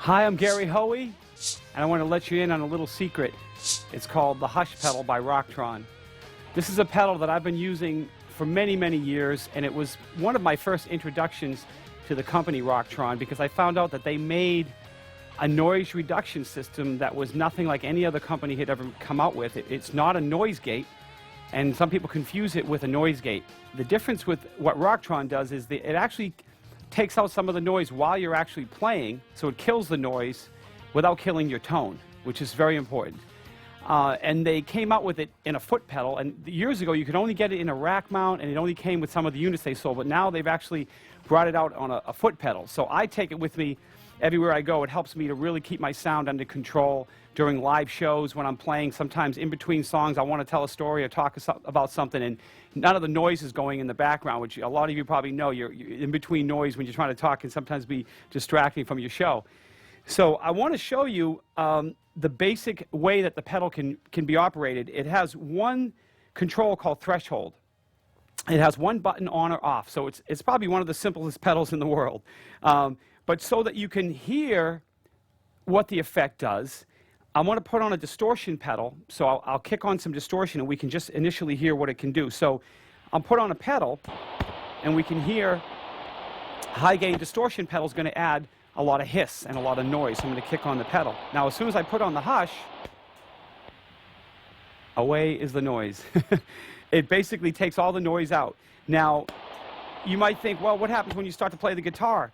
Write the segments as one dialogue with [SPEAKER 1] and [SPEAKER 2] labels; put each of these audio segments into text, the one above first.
[SPEAKER 1] Hi, I'm Gary Hoey, and I want to let you in on a little secret. It's called the Hush Pedal by Rocktron. This is a pedal that I've been using for many, many years, and it was one of my first introductions to the company Rocktron because I found out that they made a noise reduction system that was nothing like any other company had ever come out with. It's not a noise gate, and some people confuse it with a noise gate. The difference with what Rocktron does is that it actually takes out some of the noise while you're actually playing, so it kills the noise without killing your tone, which is very important. And they came out with it in a foot pedal, and years ago you could only get it in a rack mount, and it only came with some of the units they sold, but now they've actually brought it out on a foot pedal. So I take it with me everywhere I go. It helps me to really keep my sound under control during live shows when I'm playing. Sometimes in between songs I want to tell a story or talk about something, and none of the noise is going in the background, which a lot of you probably know. You're in between noise when you're trying to talk can sometimes be distracting from your show. So I want to show you the basic way that the pedal can be operated. It has one control called threshold. It has one button on or off, so it's probably one of the simplest pedals in the world. But so that you can hear what the effect does, I want to put on a distortion pedal, so I'll kick on some distortion and we can just initially hear what it can do. So I'll put on a pedal and we can hear high gain distortion pedal is going to add a lot of hiss and a lot of noise. So I'm going to kick on the pedal. Now as soon as I put on the hush, away is the noise. It basically takes all the noise out. Now you might think, well, what happens when you start to play the guitar?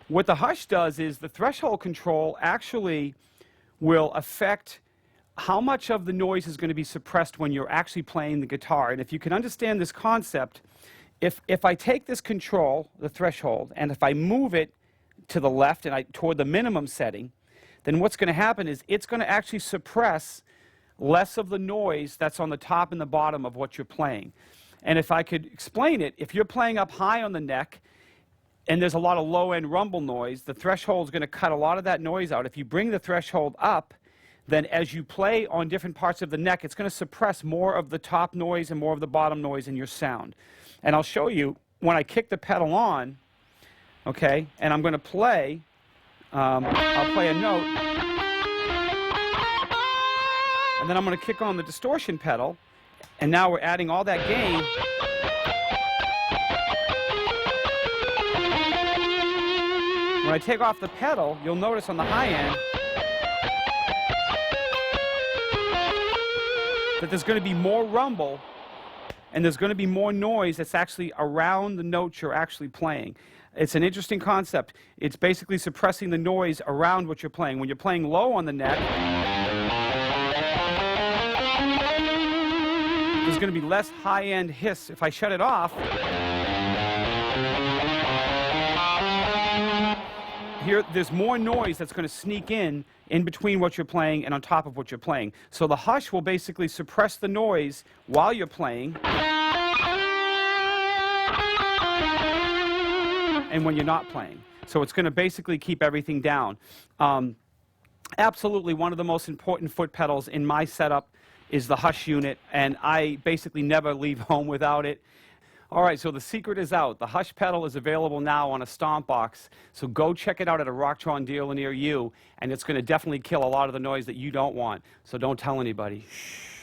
[SPEAKER 1] What the hush does is the threshold control actually will affect how much of the noise is going to be suppressed when you're actually playing the guitar. And if you can understand this concept, if I take this control, the threshold, and if I move it to the left and toward the minimum setting, then what's going to happen is it's going to actually suppress less of the noise that's on the top and the bottom of what you're playing. And if I could explain it, if you're playing up high on the neck and there's a lot of low-end rumble noise, the threshold is going to cut a lot of that noise out. If you bring the threshold up, then as you play on different parts of the neck, it's going to suppress more of the top noise and more of the bottom noise in your sound. And I'll show you when I kick the pedal on, okay, and I'm going to play, I'll play a note, and then I'm going to kick on the distortion pedal, and now we're adding all that gain. When I take off the pedal, you'll notice on the high end that there's going to be more rumble and there's going to be more noise that's actually around the notes you're actually playing. It's an interesting concept. It's basically suppressing the noise around what you're playing. When you're playing low on the neck, there's going to be less high-end hiss. If I shut it off, here, there's more noise that's going to sneak in between what you're playing and on top of what you're playing. So the hush will basically suppress the noise while you're playing and when you're not playing. So it's going to basically keep everything down. Absolutely one of the most important foot pedals in my setup is the hush unit, and I basically never leave home without it. All right, so the secret is out. The Hush Pedal is available now on a stomp box, so go check it out at a Rocktron dealer near you, and it's going to definitely kill a lot of the noise that you don't want. So don't tell anybody. Shh.